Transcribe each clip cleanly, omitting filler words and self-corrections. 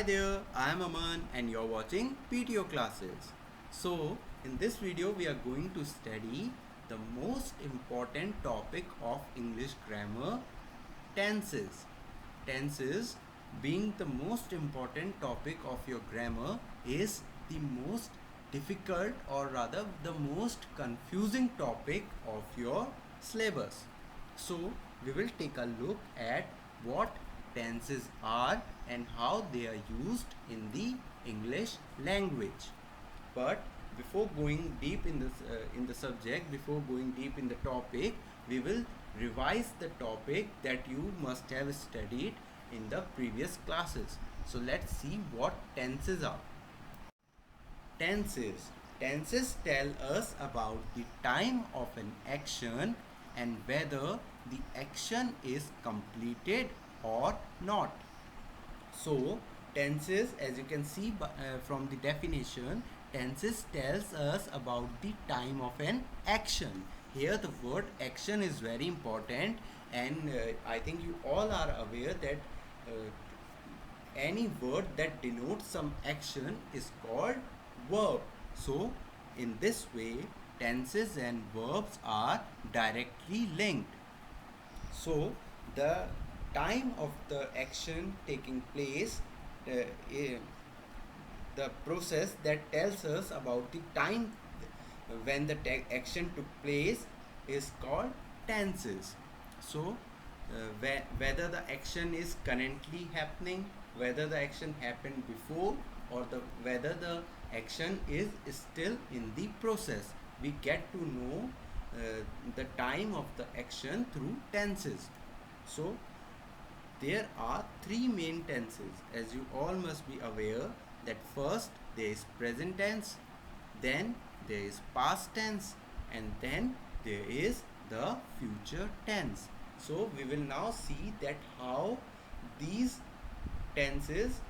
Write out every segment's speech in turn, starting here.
Hi there, I am Aman and you're watching PTO classes. So, in this video, we are going to study the most important topic of English grammar, tenses. Tenses, being the most important topic of your grammar, is the most difficult or rather the most confusing topic of your syllabus. So, we will take a look at what tenses are and how they are used in the English language. But before going deep in the subject, before going deep in the topic, we will revise the topic that you must have studied in the previous classes. So let's see what tenses are. Tenses. Tenses tell us about the time of an action and whether the action is completed or not. So, tenses, as you can see from the definition, tenses tells us about the time of an action. Here, the word action is very important, and I think you all are aware that any word that denotes some action is called verb. So, in this way, tenses and verbs are directly linked. So, the time of the action taking place, uh, the process that tells us about the time when the action took place is called tenses. So, whether the action is currently happening, whether the action happened before, or whether the action is still in the process, we get to know the time of the action through tenses. So, there are three main tenses, as you all must be aware that first there is present tense, then there is past tense, and then there is the future tense. So we will now see that how these tenses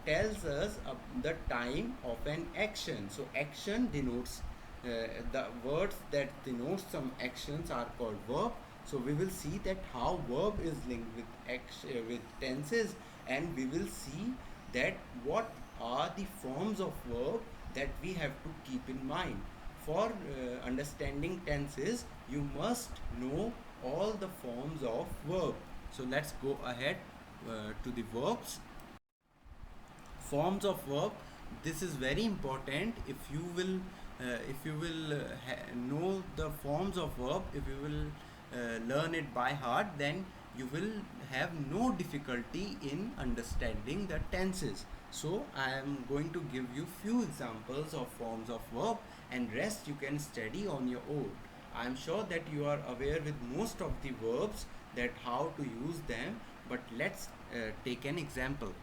tells us the time of an action. So action denotes the words that denote some actions are called verb. So we will see that how verb is linked with action, with tenses, and we will see that what are the forms of verb that we have to keep in mind. For understanding tenses, you must know all the forms of verb. So let's go ahead to the verbs. Forms of verb, this is very important. If you will know the forms of verb, if you will learn it by heart, then you will have no difficulty in understanding the tenses. So I am going to give you few examples of forms of verb, and rest you can study on your own. I am sure that you are aware with most of the verbs, that how to use them, but let's take an example.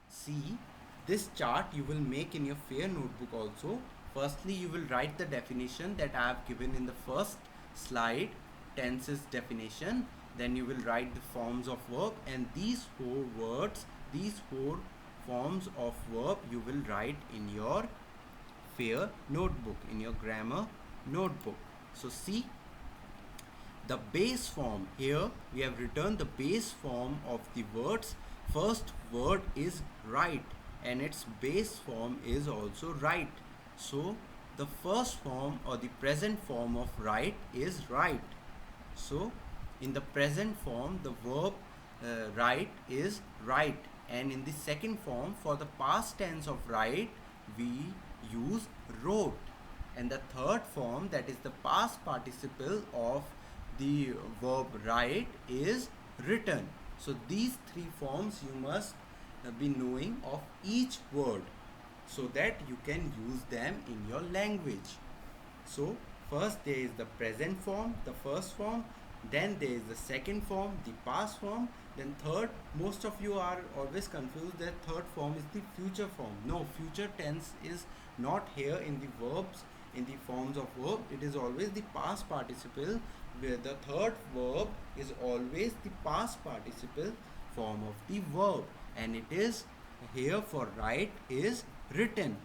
See, this chart you will make in your fair notebook also. Firstly, you will write the definition that I have given in the first slide, tenses definition. Then you will write the forms of verb, and these four words, these four forms of verb you will write in your fair notebook, in your grammar notebook. So see, the base form, here we have written the base form of the words. First word is right, and its base form is also right. So the first form or the present form of right is right. So in the present form, the verb right is right, and in the second form, for the past tense of right, we use wrote, and the third form, that is the past participle of the verb write, is written. So these three forms you must be knowing of each word, so that you can use them in your language. So first there is the present form, the first form, then there is the second form, the past form, then third, most of you are always confused that third form is the future form. No, future tense is not here in the verbs, in the forms of verb. It is always the past participle, where the third verb is always the past participle form of the verb, and it is here for write is written.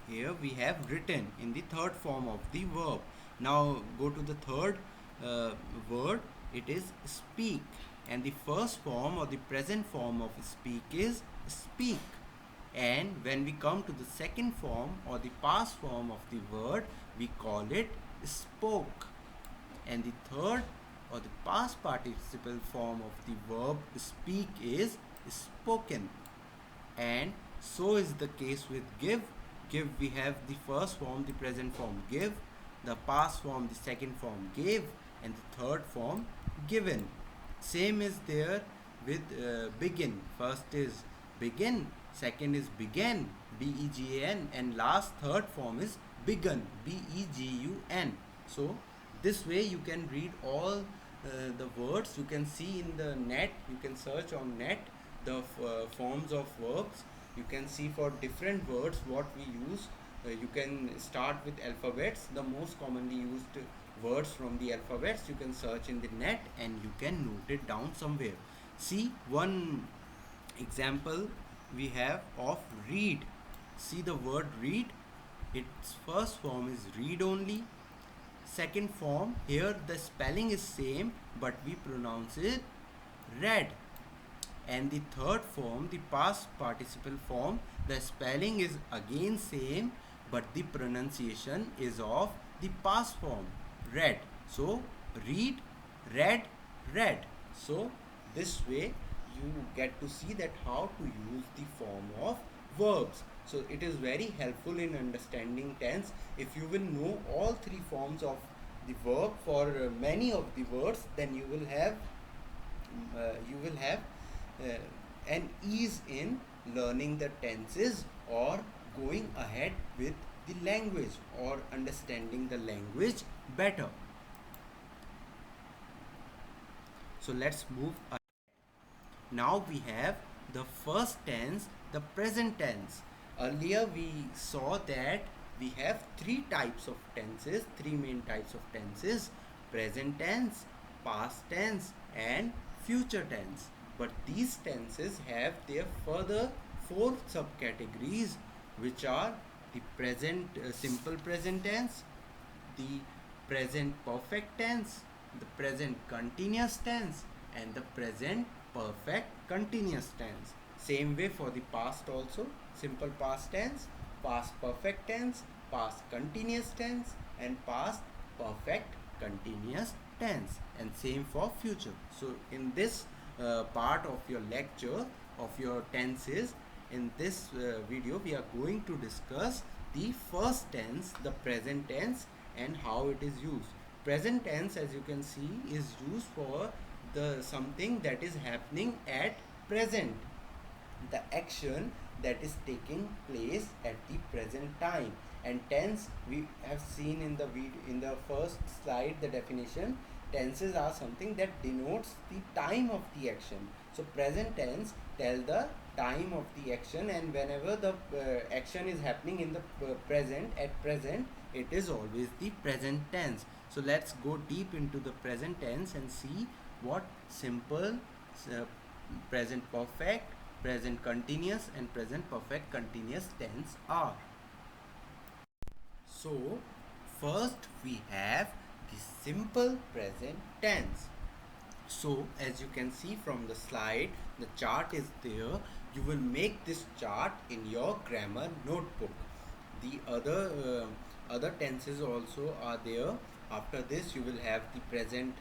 Here we have written in the third form of the verb. Now go to the third word, it is speak. and the first form or the present form of speak is speak. And when we come to the second form or the past form of the word, we call it spoke. And the third or the past participle form of the verb speak is spoken. And so is the case with give. Give, we have the first form, the present form give, the past form, the second form gave, and the third form given. Same is there with begin. First is begin, second is began, began, and last third form is begun, begun. So this way you can read all the words. You can see in the net, you can search on net the forms of verbs. You can see for different words what we use. You can start with alphabets, the most commonly used words from the alphabets. You can search in the net and you can note it down somewhere. See one example we have of read. See the word read. Its first form is read only. Second form, here the spelling is same but we pronounce it read. And the third form, the past participle form, the spelling is again same but the pronunciation is of the past form read. So read, read, read. So this way you get to see that how to use the form of verbs. So it is very helpful in understanding tense. If you will know all three forms of the verb for many of the words, then you will have an ease in learning the tenses or going ahead with the language or understanding the language better. So let's move ahead. Now we have the first tense, the present tense. Earlier we saw that we have three types of tenses, three main types of tenses: present tense, past tense, and future tense. But these tenses have their further four subcategories, which are the present simple present tense, the present perfect tense, the present continuous tense, and the present perfect continuous tense. Same way for the past also: simple past tense, past perfect tense, past continuous tense, and past perfect continuous tense. And same for future. So in this part of your lecture of your tenses, in this video we are going to discuss the first tense, the present tense, and how it is used. Present tense, as you can see, is used for the something that is happening at present, the action that is taking place at the present time. And tense, we have seen in the video, in the first slide, the definition: tenses are something that denotes the time of the action. So present tense tell the time of the action, and whenever the action is happening in the present, at present, it is always the present tense. So let's go deep into the present tense and see what simple, present perfect, present continuous, and present perfect continuous tense are. So first we have the simple present tense. So as you can see from the slide, the chart is there. You will make this chart in your grammar notebook. The other tenses also are there. After this you will have the present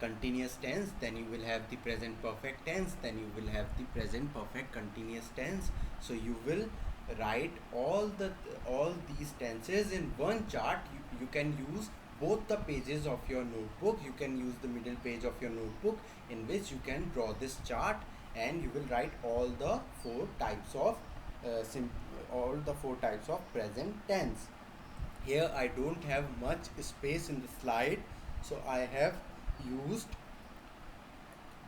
continuous tense, then you will have the present perfect tense, then you will have the present perfect continuous tense. So you will write all these tenses in one chart. You can use both the pages of your notebook. You can use the middle page of your notebook, in which you can draw this chart, and you will write all the four types of present tense. Here I don't have much space in the slide, so I have used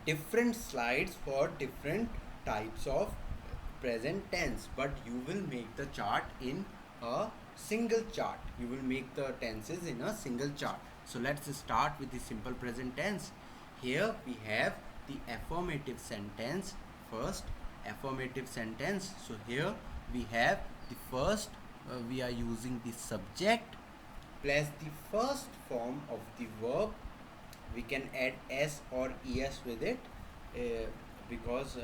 different slides for different types of present tense, but you will make the chart in a single chart. You will make the tenses in a single chart. So let's start with the simple present tense. Here we have the affirmative sentence. First, affirmative sentence. So here we have the first, we are using the subject plus the first form of the verb we can add s or es with it, uh, because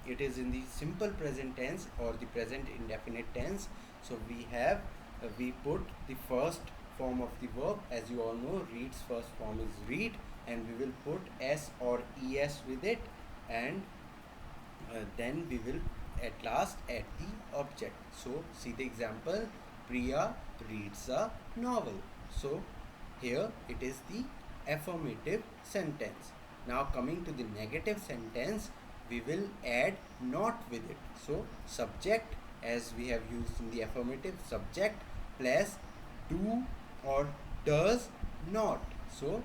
it is in the simple present tense or the present indefinite tense. So we put the first form of the verb. As you all know, read's first form is read, and we will put s or es with it, and then we will at last add the object. So see the example, Priya reads a novel. So here it is the affirmative sentence. Now coming to the negative sentence, we will add not with it. So subject, as we have used in the affirmative, subject plus do or does not. So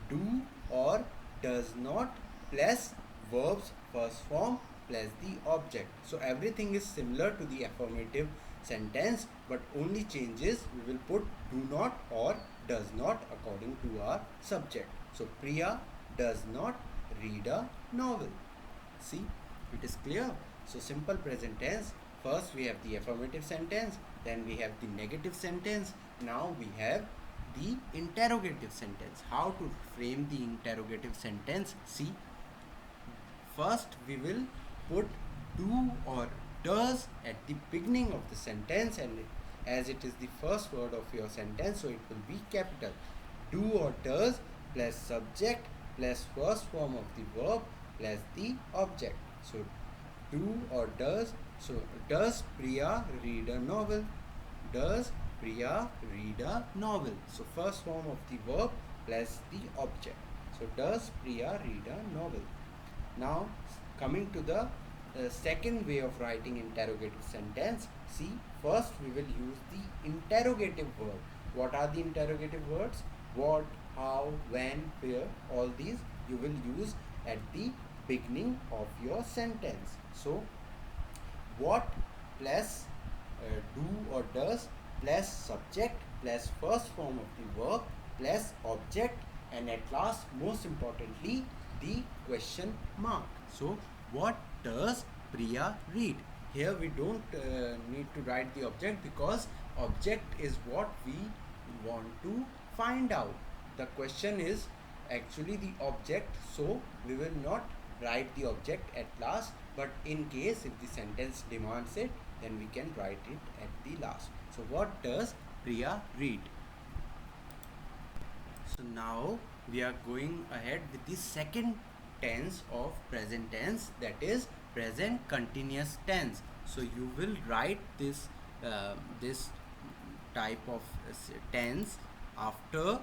do or does not plus verbs first form plus the object. So everything is similar to the affirmative sentence, but only changes we will put do not or does not according to our subject. So Priya does not read a novel. See, it is clear. So simple present tense, first we have the affirmative sentence, then we have the negative sentence, now we have the interrogative sentence. How to frame the interrogative sentence? See, first we will put do or does at the beginning of the sentence, and as it is the first word of your sentence, so it will be capital. Do or does plus subject plus first form of the verb plus the object. So do or does. So does Priya read a novel? Does Priya read a novel? So first form of the verb plus the object. So does Priya read a novel? Now coming to the second way of writing interrogative sentence. See, first we will use the interrogative verb. What are the interrogative words? What, how, when, where, all these you will use at the beginning of your sentence. So what plus do or does plus subject plus first form of the verb plus object, and at last, most importantly, the question mark. So what does Priya read? Here we don't need to write the object, because object is what we want to find out. The question is actually the object, so we will not write the object at last, but in case if the sentence demands it, then we can write it at the last. So what does Priya read? So now we are going ahead with the second tense of present tense, that is present continuous tense. So you will write this type of tense after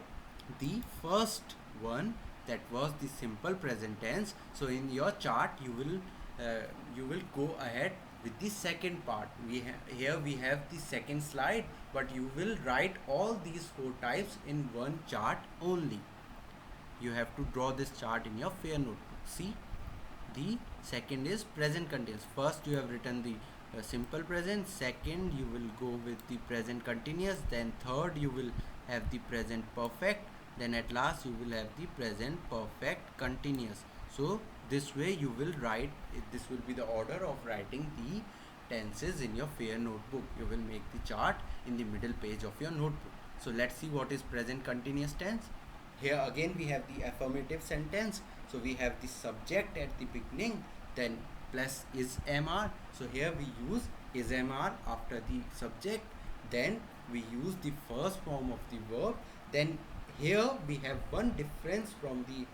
the first one, that was the simple present tense. So in your chart you will go ahead with the second part. Here we have the second slide, but you will write all these four types in one chart only. You have to draw this chart in your fair notebook. See, the second is present continuous. First you have written the simple present, second you will go with the present continuous, then third you will have the present perfect, then at last you will have the present perfect continuous. So this way you will write, this will be the order of writing the tenses in your fair notebook. You will make the chart in the middle page of your notebook. So let's see what is present continuous tense. Here again we have the affirmative sentence. So we have the subject at the beginning, then plus is mr. So here we use is mr after the subject, then we use the first form of the verb. Then here we have one difference from the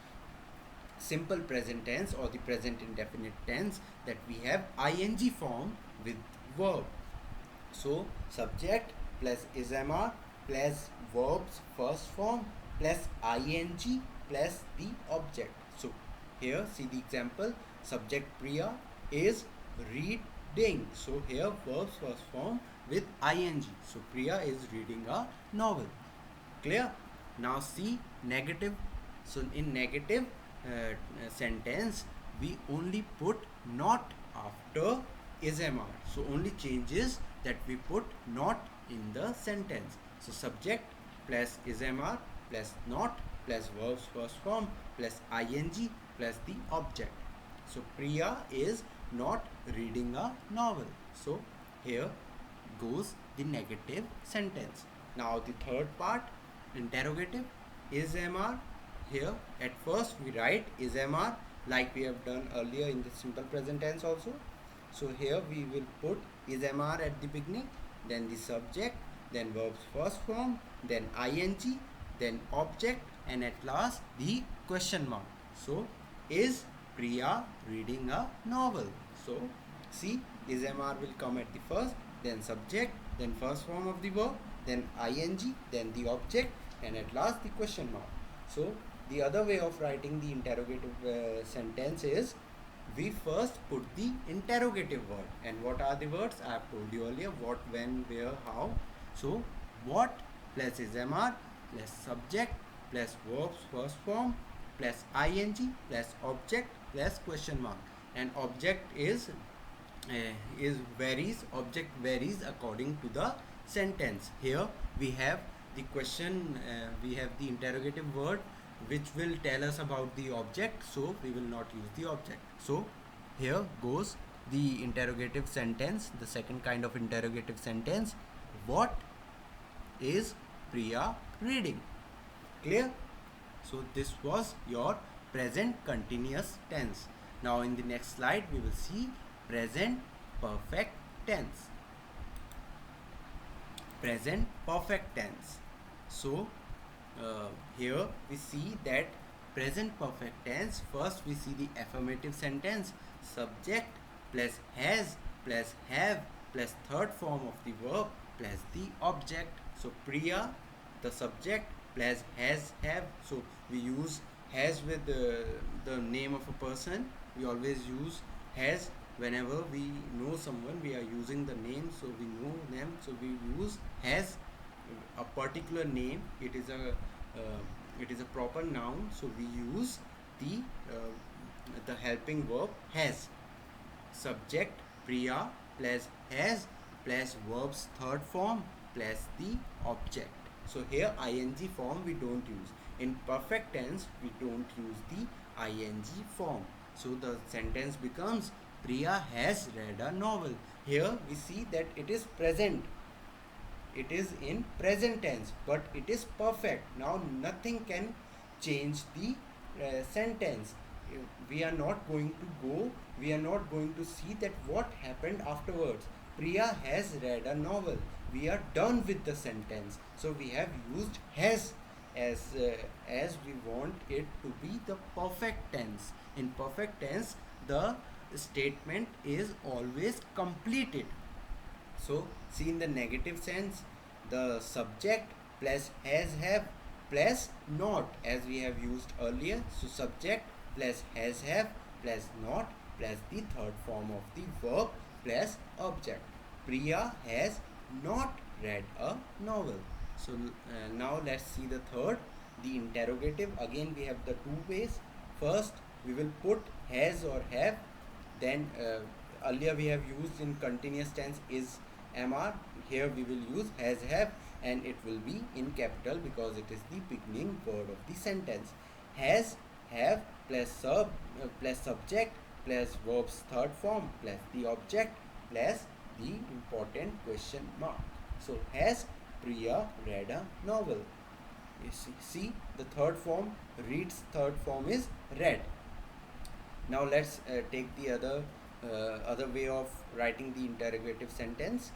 simple present tense or the present indefinite tense, that we have ing form with verb. So subject plus is mr plus verbs first form plus ing plus the object. So here see the example, subject Priya is reading. So here verbs first form with ing. So Priya is reading a novel. Clear? Now see negative. So in negative sentence we only put not after is mr. So only changes that we put not in the sentence. So subject plus is mr plus not plus verbs first form plus ing plus the object. So Priya is not reading a novel. So here goes the negative sentence. Now the third part, interrogative, is mr here at first we write is MR like we have done earlier in the simple present tense also. So here we will put is MR at the beginning, then the subject, then verb's first form, then ing, then object, and at last the question mark. So is Priya reading a novel? So see, is MR will come at the first, then subject, then first form of the verb, then ing, then the object, and at last the question mark. So the other way of writing the interrogative sentence is we first put the interrogative word. And what are the words? I have told you earlier: what, when, where, how. So what plus is MR plus subject plus verbs first form plus ing plus object plus question mark. And object is varies, object varies according to the sentence. Here we have the question, we have the interrogative word which will tell us about the object, so we will not use the object. So here goes the interrogative sentence, the second kind of interrogative sentence: what is Priya reading? Clear? So this was your present continuous tense. Now in the next slide we will see present perfect tense. Present perfect tense. So here we see that present perfect tense, first we see the affirmative sentence: subject plus has plus have plus third form of the verb plus the object. So Priya, the subject, plus has have. So we use has with the name of a person. We always use has whenever we know someone, we are using the name, so we know them, so we use has a particular name. It is a proper noun, so we use the helping verb has. Subject Priya plus has plus verb's third form plus the object. So here ing form we don't use. In perfect tense we don't use the ing form. So the sentence becomes Priya has read a novel. Here we see that it is present. It is in present tense, but it is perfect. Now nothing can change the sentence. We are not going to see that what happened afterwards. Priya has read a novel. We are done with the sentence. So we have used has as we want it to be the perfect tense. In perfect tense, the statement is always completed. So see, in the negative sense, the subject plus has have plus not, as we have used earlier. So subject plus has have plus not plus the third form of the verb plus object. Priya has not read a novel. So now let's see the third, the interrogative. Again we have the two ways. First we will put has or have, then earlier we have used in continuous tense is MR. Here we will use has have, and it will be in capital because it is the beginning word of the sentence. Has have plus plus subject plus verb's third form plus the object plus the important question mark. So has Priya read a novel? You see the third form, reads third form is read. Now let's take the other way of writing the interrogative sentence.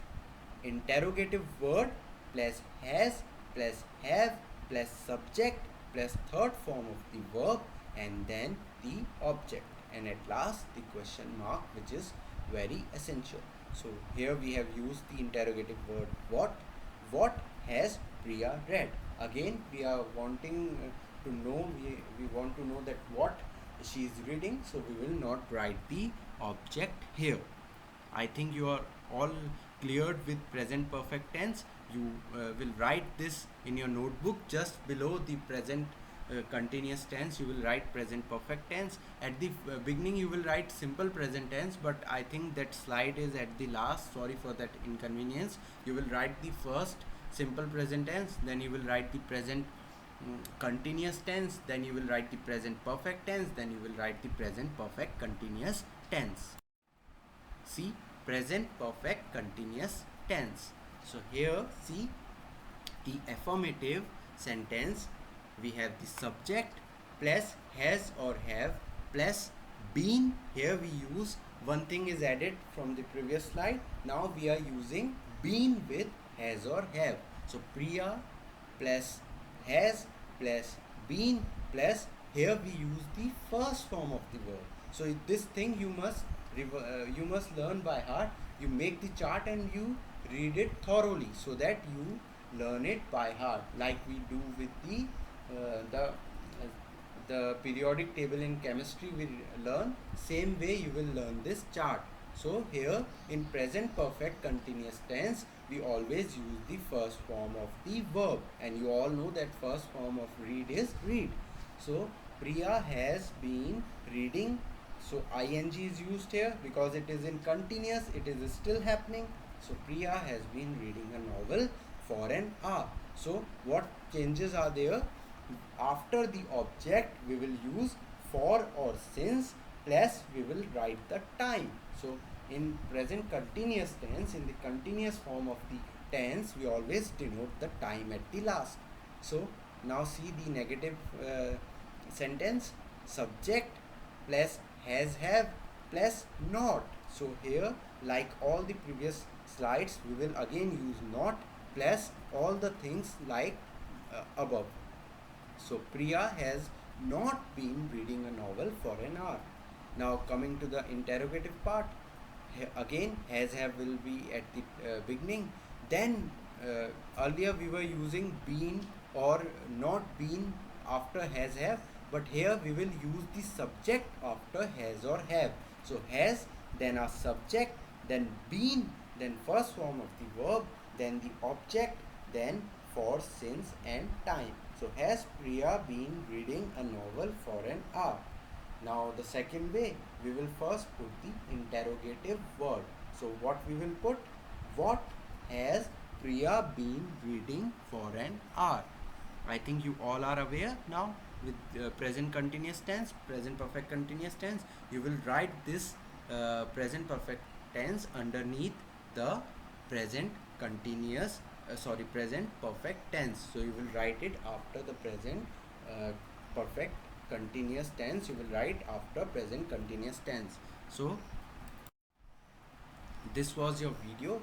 Interrogative word plus has plus have plus subject plus third form of the verb and then the object, and at last the question mark, which is very essential. So here we have used the interrogative word what. What has Priya read? Again we are wanting to know, we want to know that what she is reading, so we will not write the object here. I think you are all cleared with present perfect tense. You will write this in your notebook just below the present continuous tense. You will write present perfect tense. At the beginning you will write simple present tense, but I think that slide is at the last. Sorry for that inconvenience. You will write the first simple present tense, then you will write the present continuous tense, then you will write the present perfect tense, then you will write the present perfect continuous tense. See, present perfect continuous tense. So here see the affirmative sentence, we have the subject plus has or have plus been. Here we use one thing is added from the previous slide. Now we are using been with has or have. So Priya plus has plus been plus here we use the first form of the verb. So this thing you must learn by heart. You make the chart and you read it thoroughly so that you learn it by heart, like we do with the periodic table in chemistry. We learn same way you will learn this chart. So here in present perfect continuous tense we always use the first form of the verb, and you all know that first form of read is read. So Priya has been reading. So ing is used here because it is in continuous, it is still happening. So Priya has been reading a novel for an hour. So what changes are there? After the object we will use for or since plus we will write the time. So in present continuous tense, in the continuous form of the tense, we always denote the time at the last. So now see the negative sentence: subject plus has have plus not. So here, like all the previous slides, we will again use not plus all the things like above. So Priya has not been reading a novel for an hour. Now coming to the interrogative part, again has have will be at the beginning. Then earlier we were using been or not been after has have, but here we will use the subject after has or have. So has, then our subject, then been, then first form of the verb, then the object, then for, since and time. So has Priya been reading a novel for an hour? Now the second way, we will first put the interrogative word. So what we will put? What has Priya been reading for an hour? I think you all are aware now with present continuous tense, present perfect continuous tense. You will write this present perfect tense underneath the present continuous present perfect tense. So you will write it after the present perfect continuous tense. You will write after present continuous tense. So this was your video.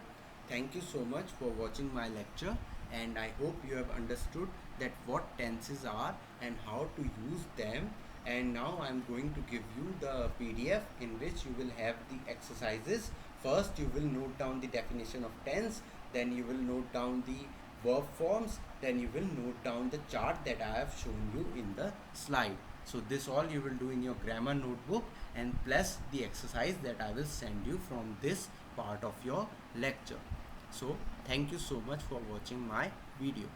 Thank you so much for watching my lecture, and I hope you have understood that what tenses are and how to use them. And now I am going to give you the PDF in which you will have the exercises. First you will note down the definition of tense, then you will note down the verb forms, then you will note down the chart that I have shown you in the slide. So this all you will do in your grammar notebook, and plus the exercise that I will send you from this part of your lecture. So thank you so much for watching my video.